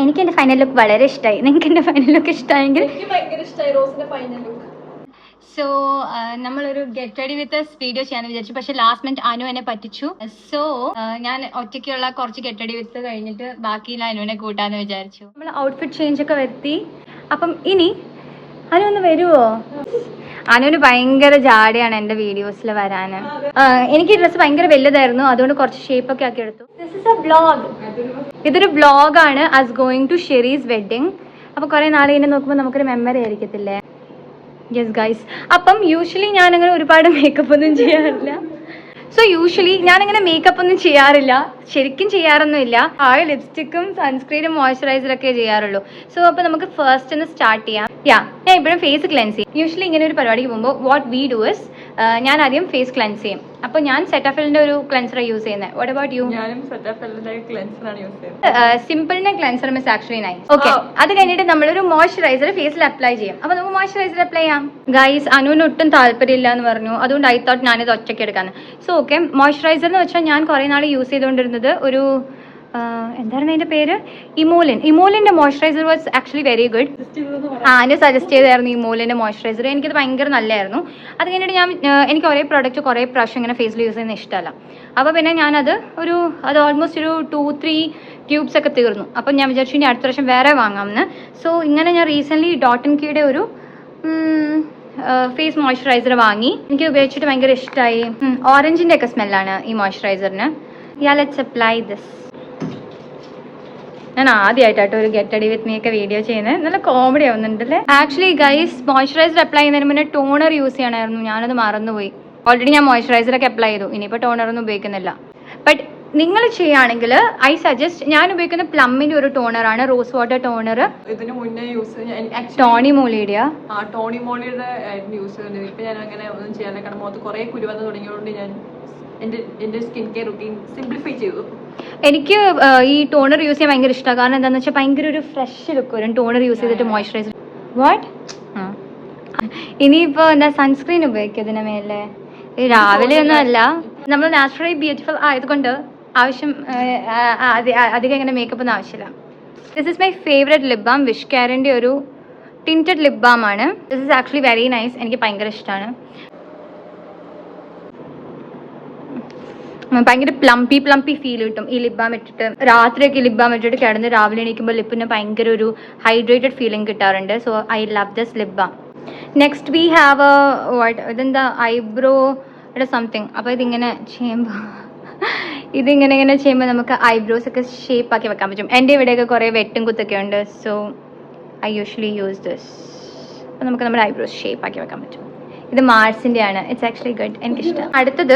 എനിക്ക് എൻ്റെ final look വളരെ ഇഷ്ടമായി. നിങ്ങൾക്ക് എൻ്റെ ഫൈനൽ ലുക്ക് ഇഷ്ടമായെങ്കിൽ സോ നമ്മളൊരു ഗെറ്റ് റെഡി വിത്ത് വീഡിയോ ചെയ്യാന്ന് വിചാരിച്ചു. പക്ഷെ ലാസ്റ്റ് മിനിറ്റ് അനു എന്നെ പറ്റിച്ചു. സോ ഞാൻ ഒറ്റയ്ക്കുള്ള കുറച്ച് ഗെറ്റ് റെഡി വിത്ത് കഴിഞ്ഞിട്ട് ബാക്കിയുള്ള അനുവിനെ കൂട്ടാന്ന് വിചാരിച്ചു. നമ്മൾ ഔട്ട്ഫിറ്റ് ചേഞ്ച് ഒക്കെ വരുത്തി. അപ്പം ഇനി അനു ഒന്ന് വരുമോ? അനുവിന് ഭയങ്കര ജാടയാണ് എൻ്റെ വീഡിയോസിൽ വരാൻ. എനിക്ക് ഈ ഡ്രസ്സ് ഭയങ്കര വലുതായിരുന്നു, അതുകൊണ്ട് കുറച്ച് ഷേപ്പൊക്കെ ആക്കി എടുത്തു. This is a vlog. ഇതൊരു വ്ളോഗാണ് as going to Sherry's wedding. അപ്പോൾ കുറേ നാൾ കഴിഞ്ഞ് നോക്കുമ്പോൾ നമുക്കൊരു മെമ്മറി ആയിരിക്കത്തില്ലേ? Yes guys. അപ്പം യൂഷ്വലി ഞാനങ്ങനെ ഒരുപാട് മേക്കപ്പ് ഒന്നും ചെയ്യാറില്ല. സോ യൂഷ്വലി ഞാനങ്ങനെ മേക്കപ്പ് ഒന്നും ചെയ്യാറില്ല, ശരിക്കും ചെയ്യാറൊന്നുമില്ല. ലിപ്സ്റ്റിക്കും സൺസ്ക്രീനും മോയ്സ്ചറൈസറൊക്കെ ചെയ്യാറുള്ളൂ. സോ അപ്പോൾ നമുക്ക് ഫസ്റ്റ് ഒന്ന് സ്റ്റാർട്ട് ചെയ്യാം. ഞാൻ ഇപ്പോഴും ഫേസ് ക്ലെൻസ് ചെയ്യും. യൂഷ്വലി ഇങ്ങനെ ഒരു പരിപാടിക്ക് പോകുമ്പോൾ വാട്ട് വി ഡു ഇസ് ഞാൻ ആദ്യം ഫേസ് ക്ലെൻസ് ചെയ്യും. അപ്പോൾ ഞാൻ സെറ്റാഫിലിൻ്റെ ഒരു ക്ലെൻസർ യൂസ് ചെയ്യുന്നത്. What about you? സിമ്പിളിന്റെ cleanser is actually nice. Okay, അത് കഴിഞ്ഞിട്ട് നമ്മളൊരു മോയ്സ്ചറൈസർ ഫേസിൽ അപ്ലൈ ചെയ്യും. അപ്പോൾ നമുക്ക് മോയ്സ്ചറൈസർ അപ്ലൈ ചെയ്യാം. ഗൈസ്, അനുവിന് ഒട്ടും താല്പര്യമില്ല എന്ന് പറഞ്ഞു, അതുകൊണ്ട് ഐ തോട്ട് ഞാനിത് ഒറ്റയ്ക്ക് എടുക്കാന്ന്. സോ ഓക്കെ, മോയ്സ്ചറൈസർ എന്ന് വെച്ചാൽ ഞാൻ കുറേ നാൾ യൂസ് ചെയ്തുകൊണ്ടിരുന്നത് ഒരു എന്തായിരുന്നു അതിൻ്റെ പേര്, ഇമോലിൻ്റെ moisturiser was actually very good. Anu suggest ചെയ്തായിരുന്നു ഇമോലിൻ്റെ മോയ്സ്ചറൈസർ. എനിക്കത് ഭയങ്കര നല്ലതായിരുന്നു. അത് കഴിഞ്ഞിട്ട് എനിക്ക് ഒരേ പ്രോഡക്റ്റ് കുറേ പ്രാവശ്യം ഇങ്ങനെ ഫേസിൽ യൂസ് ചെയ്യുന്ന ഇഷ്ടമല്ല. അപ്പോൾ പിന്നെ ഞാനത് അത് ഓൾമോസ്റ്റ് ഒരു 2-3 ട്യൂബ്സ് ഒക്കെ തീർന്നു. അപ്പം ഞാൻ വിചാരിച്ചു ഇനി അടുത്ത പ്രാവശ്യം വേറെ വാങ്ങാമെന്ന്. സോ ഇങ്ങനെ ഞാൻ റീസെൻ്റ്ലി ഡോട്ട് ആൻഡ് കീയുടെ ഒരു ഫേസ് മോയ്സ്ചറൈസർ വാങ്ങി. എനിക്ക് ഉപയോഗിച്ചിട്ട് ഭയങ്കര ഇഷ്ടമായി. ഓറഞ്ചിൻ്റെ ഒക്കെ സ്മെല്ലാണ് ഈ മോയ്സ്ചറൈസറിന്. Let's apply this. ഞാൻ ആദ്യമായിട്ടോ ഒരു ഗെറ്റ് റെഡി വിത്ത് മീ ഒക്കെ വീഡിയോ ചെയ്യുന്നത്. നല്ല കോമഡി ആവുന്നുണ്ടല്ലേ. ആക്ച്വലി ഗൈസ്, മോയ്സ്ചറൈസർ അപ്ലൈ ചെയ്യുന്നതിന് മുന്നേ ടോണർ യൂസ് ചെയ്യണമായിരുന്നു. ഞാനത് മറന്നുപോയി. ഓൾറെഡി ഞാൻ മോയ്സ്ചറൈസറൊക്കെ അപ്ലൈ ചെയ്തു. ഇനിയിപ്പോൾ ടോണറൊന്നും ഉപയോഗിക്കുന്നില്ല. ബട്ട് നിങ്ങൾ ചെയ്യുകയാണെങ്കിൽ ഐ സജസ്റ്റ്, ഞാൻ ഉപയോഗിക്കുന്ന പ്ലമ്മിൻ്റെ ഒരു ടോണറാണ്, റോസ് വാട്ടർ ടോണർ. ഇതിന് മുന്നേ ടോണി മോളിയുടെ യൂസ് ചെയ്യുന്നത്. ഇപ്പം ഞാൻ അങ്ങനെ ഒന്നും ചെയ്യാൻ കാരണം മുഖത്ത് കുറേ കുരു വന്ന് തുടങ്ങിയതുകൊണ്ട് ഞാൻ എൻ്റെ സ്കിൻ കെയർ റുട്ടീൻ സിംപ്ലിഫൈ ചെയ്തു. എനിക്ക് ഈ ടോണർ യൂസ് ചെയ്യാൻ ഭയങ്കര ഇഷ്ടമാണ്. കാരണം എന്താണെന്ന് വെച്ചാൽ ഭയങ്കര ഒരു ഫ്രഷ് ലുക്ക് വരും ടോണർ യൂസ് ചെയ്തിട്ട് മോയ്സ്ചറൈസർ. വാട്ട് ഇനിയിപ്പോൾ എന്താ സൺസ്ക്രീൻ ഉപയോഗിക്കും ഇതിന് മേലെ? രാവിലെ ഒന്നും അല്ല, നമ്മൾ നാച്ചുറലി ബ്യൂട്ടിഫുൾ ആയതുകൊണ്ട് ആവശ്യം അധികം ഇങ്ങനെ മേക്കപ്പ് ഒന്നും ആവശ്യമില്ല. This is my favourite lip balm. വിഷ് കെയറിൻ്റെ ഒരു ടിൻറ്റഡ് ലിപ് ബാം ആണ്. This is actually very nice. എനിക്ക് ഭയങ്കര ഇഷ്ടമാണ്. ഭയങ്കര പ്ലംപി ഫീൽ കിട്ടും ഈ ലിപ് ബാം ഇട്ടിട്ട്. രാത്രിയൊക്കെ ലിപ് ബാം ഇട്ടിട്ട് കിടന്ന് രാവിലെ എണീക്കുമ്പോൾ ലിപ്പിന് ഭയങ്കര ഒരു ഹൈഡ്രേറ്റഡ് ഫീലിംഗ് കിട്ടാറുണ്ട്. So I love this lip balm. Next we have ഇതെന്താ ഐബ്രോയുടെ സംതിങ്. അപ്പോൾ ഇതിങ്ങനെ ചെയ്യുമ്പോൾ നമുക്ക് ഐബ്രോസ് ഒക്കെ ഷേപ്പ് ആക്കി വെക്കാൻ പറ്റും. എൻ്റെ ഇവിടെയൊക്കെ കുറേ വെട്ടും കുത്തൊക്കെ ഉണ്ട്. So I usually use this. അപ്പോൾ നമുക്ക് നമ്മുടെ ഐബ്രോസ് ഷേപ്പ് ആക്കി വെക്കാൻ പറ്റും. ഇത് മാർസിൻ്റെ ആണ്. ഇറ്റ്സ് ആക്ച്വലി ഗുഡ്, എനിക്കിഷ്ടം. അടുത്തത്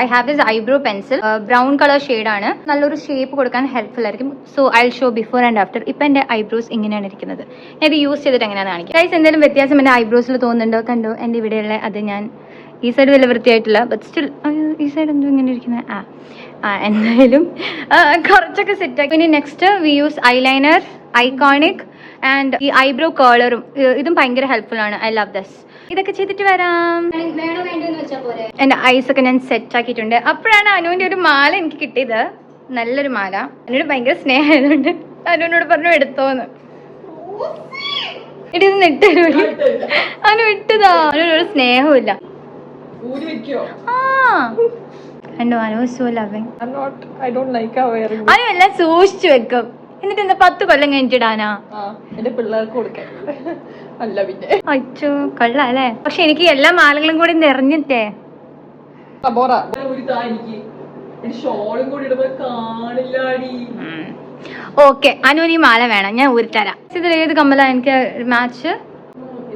I have this eyebrow pencil. Brown colour ഷെയ്ഡാണ്. നല്ലൊരു ഷേപ്പ് കൊടുക്കാൻ ഹെൽപ്ഫുൾ ആയിരിക്കും. So I show before and after. ഇപ്പം എൻ്റെ ഐബ്രോസ് ഇങ്ങനെയാണ് ഇരിക്കുന്നത്. ഞാൻ ഇത് യൂസ് ചെയ്തിട്ട് എങ്ങനെയാണെന്ന് കാണിക്കാം. ഗൈസ്, എന്തെങ്കിലും വ്യത്യാസം എൻ്റെ ഐബ്രോസിൽ തോന്നുന്നുണ്ടോ? കണ്ടോ എൻ്റെ ഇവിടെയുള്ള അത്. ഞാൻ ഈ സൈഡ് വലിയ വൃത്തിയായിട്ടില്ല, ബട്ട് സ്റ്റിൽ ഈ സൈഡ് എന്തോ ഇങ്ങനെ ഇരിക്കുന്നത്. എന്തായാലും കുറച്ചൊക്കെ സെറ്റാക്കി. ഇനി next we use eyeliner, iconic and ഈ ഐബ്രോ കേളറും. ഇതും ഭയങ്കര ഹെൽപ്ഫുൾ ആണ്. I love this. ഇതൊക്കെ ചെയ്തിട്ട് വരാം. എൻ്റെ ഐസ് ഒക്കെ ഞാൻ സെറ്റ് ആക്കിയിട്ടുണ്ട്. അപ്പോഴാണ് അനുവിൻ്റെ ഒരു മാല എനിക്ക് കിട്ടിയത്. നല്ലൊരു മാല. എന്നോട് ഭയങ്കര സ്നേഹമായതുകൊണ്ട് അനുവിനോട് പറഞ്ഞു എടുത്തോന്ന്. ഇതൊന്നും ഇട്ടു. അനു ഇട്ടതാ. അനുവിനൊരു സ്നേഹമില്ല. കണ്ടോ, അനു സോ ലവിങ്. അനു എല്ലാം സൂക്ഷിച്ചു വെക്കും. എന്നിട്ട് എന്താ 10 കൊല്ലം കഴിഞ്ഞിട്ടിടാനാ? എന്റെ പിള്ളേർക്ക് കൊടുക്കാൻ. അല്ല പിന്നെ അച്ഛോ കൊള്ളാല്ലേ. പക്ഷെ എനിക്ക് എല്ലാ മാലകളും കൂടി നിറഞ്ഞിട്ടേ. ഓക്കെ, അനുവിന് ഈ മാല വേണം, ഞാൻ ഊരിത്തരാം. ഇതിൽ ഏത് കമ്മലാ എനിക്ക് മാച്ച്?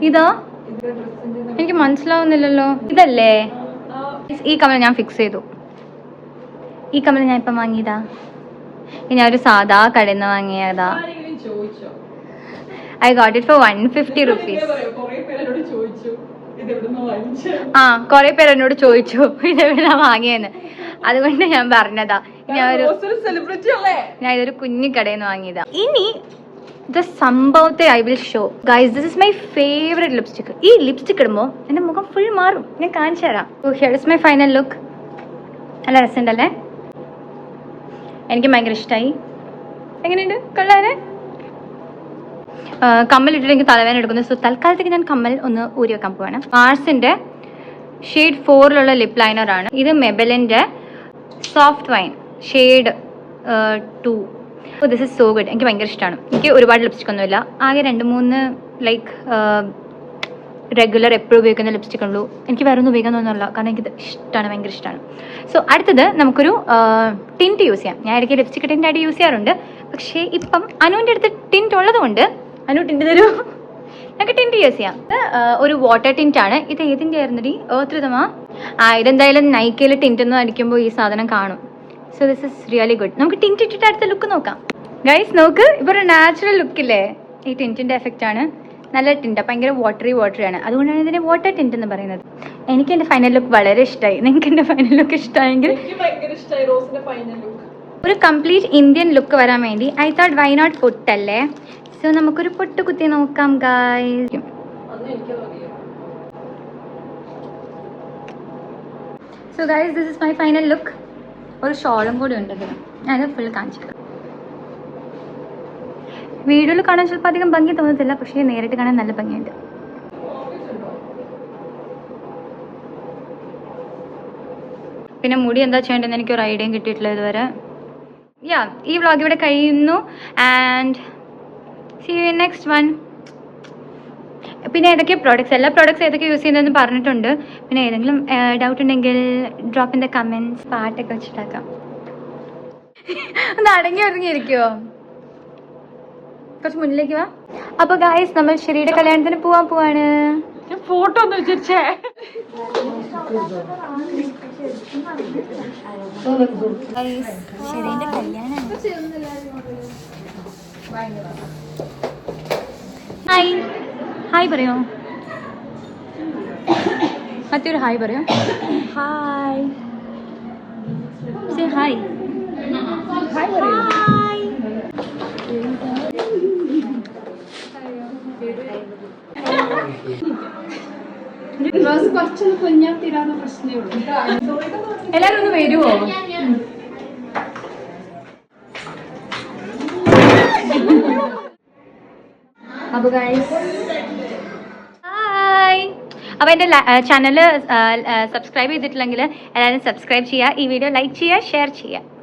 ഇതാ? എനിക്ക് മനസ്സിലാവുന്നില്ലല്ലോ. ഇതല്ലേ ഈ കമ്മൽ? ഞാൻ ഫിക്സ് ചെയ്തു. ഈ കമ്മൽ ഞാൻ ഇപ്പം വാങ്ങിയതാ. ഞാൻ ഒരു സാധാ കടയിൽ നിന്ന് വാങ്ങിയതാ. I got it for 150 rupees. കുറെ പേര് എന്നോട് ചോദിച്ചു ഇതെവിടാ വാങ്ങിയെന്ന്. അതുകൊണ്ട് ഞാൻ പറഞ്ഞതാ. ഞാൻ ഇതൊരു കുഞ്ഞു കടയിൽ നിന്ന് വാങ്ങിയതാ. ഇനി സംഭവത്തെ I will show. Guys, this is my favourite lipstick. ഈ ലിപ്സ്റ്റിക് ഇടുമ്പോൾ എൻ്റെ മുഖം ഫുൾ മാറും. ഞാൻ കാണിച്ചു തരാം. Here is my final look. നല്ല രസമുണ്ടല്ലേ? എനിക്ക് ഭയങ്കര ഇഷ്ടമായി. എങ്ങനെയുണ്ട്? കൊള്ളാല്ലേ? കമ്മലിട്ടിട്ട് എനിക്ക് തലവേദന എടുക്കുന്നു. സോ തൽക്കാലത്തേക്ക് ഞാൻ കമ്മൽ ഒന്ന് ഊരി വെക്കാൻ പോവാണ്. മാർസിൻ്റെ ഷെയ്ഡ് 4 ലിപ് ലൈനറാണ് ഇത്. മെബലിൻ്റെ soft wine shade 2. This is so good. എനിക്ക് ഭയങ്കര ഇഷ്ടമാണ്. എനിക്ക് ഒരുപാട് ലിപ്സ്റ്റിക് ഒന്നുമില്ല, ആകെ 2-3 ലൈക്ക് റെഗുലർ എപ്പോഴും ഉപയോഗിക്കുന്ന ലിപ്സ്റ്റിക് ഉള്ളൂ. എനിക്ക് വേറെ ഒന്നും ഉപയോഗിക്കാൻ തോന്നുന്നില്ല, കാരണം എനിക്കിത് ഇഷ്ടമാണ്, ഭയങ്കര ഇഷ്ടമാണ്. സോ അടുത്തത് നമുക്കൊരു ടിൻറ്റ് യൂസ് ചെയ്യാം. ഞാൻ ഇടയ്ക്ക് ലിപ്സ്റ്റിക് ടിൻ്റായിട്ട് യൂസ് ചെയ്യാറുണ്ട്, പക്ഷേ ഇപ്പം അനുവിൻ്റെ അടുത്ത് ടിൻറ്റ് ഉള്ളതുകൊണ്ട് അനു ടിൻറ്റ് തരൂ, നമുക്ക് ടിൻറ്റ് യൂസ് ചെയ്യാം. ഒരു വാട്ടർ ടിൻറ്റാണ് ഇത്. ഏതിൻ്റെ ആയിരുന്നടി? ഏർത്ത് ഇതെന്തായാലും നൈക്കയിൽ ടിൻറ്റ് ഒന്ന് അടിക്കുമ്പോൾ ഈ സാധനം കാണും. So this is really good. നമുക്ക് ടിൻറ്റ് ഇട്ടിട്ട് അടുത്ത ലുക്ക് നോക്കാം. ഗൈസ് നോക്ക്, ഇപ്പോൾ ഒരു നാച്ചുറൽ ലുക്കില്ലേ? ഈ ടിൻറ്റിൻ്റെ എഫക്റ്റ് ആണ്. നല്ല ടിൻറ്റാണ്, ഭയങ്കര വാട്ടറിയാണ്. അതുകൊണ്ടാണ് ഇതിനെ വാട്ടർ ടിൻറ്റ് എന്ന് പറയുന്നത്. എനിക്ക് എൻ്റെ ഫൈനൽ ലുക്ക് വളരെ ഇഷ്ടമായി. നിങ്ങൾക്ക് എൻ്റെ ഫൈനൽ ലുക്ക് ഇഷ്ടമായെങ്കിൽ ഒരു കംപ്ലീറ്റ് ഇന്ത്യൻ ലുക്ക് വരാൻ വേണ്ടി ഐ തോട്ട് വൈ നോട്ട് പൊട്ടല്ലേ. സോ നമുക്കൊരു പൊട്ട് കുത്തി നോക്കാം guys. So guys this is my final look. ഒരു ഷോളും കൂടി ഉണ്ട് ഇതിന്, ഞാനത് ഫുൾ കാണിച്ചിട്ട്. വീഡിയോയിൽ കാണാൻ ചിലപ്പോൾ അധികം ഭംഗി തോന്നത്തില്ല, പക്ഷേ നേരിട്ട് കാണാൻ നല്ല ഭംഗിയുണ്ട്. പിന്നെ മുടി എന്താ ചെയ്യേണ്ടതെന്ന് എനിക്കൊരു ഐഡിയയും കിട്ടിയിട്ടില്ല ഇതുവരെ. ഈ വ്ളോഗ് ഇവിടെ കഴിയുന്നു. And see you in next one. പിന്നെ ഏതൊക്കെ പ്രോഡക്റ്റ്സ്, എല്ലാ പ്രോഡക്റ്റ്സ് ഏതൊക്കെ യൂസ് ചെയ്യുന്നതെന്ന് പറഞ്ഞിട്ടുണ്ട്. പിന്നെ ഏതെങ്കിലും ഡൗട്ട് ഉണ്ടെങ്കിൽ ഡ്രോപ്പ് ഇൻ ദ കമൻറ്റ്സ്. പാട്ടൊക്കെ വെച്ചിട്ടാക്കാം. ഒന്ന് അടങ്ങിയിരിക്കുമോ? കുറച്ച് മുന്നിലേക്ക് വാ. അപ്പോൾ ഗായ്സ് നമ്മൾ ശരിയുടെ കല്യാണത്തിന് പോവാണ്. ഫോട്ടോ ഒന്ന് വെച്ചേ. ശരിയുടെ കല്യാണമാണ്. ഹായ് ഹായ് പറയോ? മറ്റൊരു ഹായ് പറയോ? ഹായ് ഹായ് ഹായ് പറയോ? കുറച്ചൊന്ന് കുഞ്ഞാൽ തീരാവുന്ന പ്രശ്നമേ ഉള്ളൂ. എല്ലാവരും ഒന്ന് വരുമോ? അപ്പോൾ ഗൈസ് ഹായ്. അപ്പോൾ എൻ്റെ ചാനൽ സബ്സ്ക്രൈബ് ചെയ്തിട്ടില്ലെങ്കിൽ എല്ലാവരും സബ്സ്ക്രൈബ് ചെയ്യുക. ഈ വീഡിയോ ലൈക്ക് ചെയ്യുക, ഷെയർ ചെയ്യുക.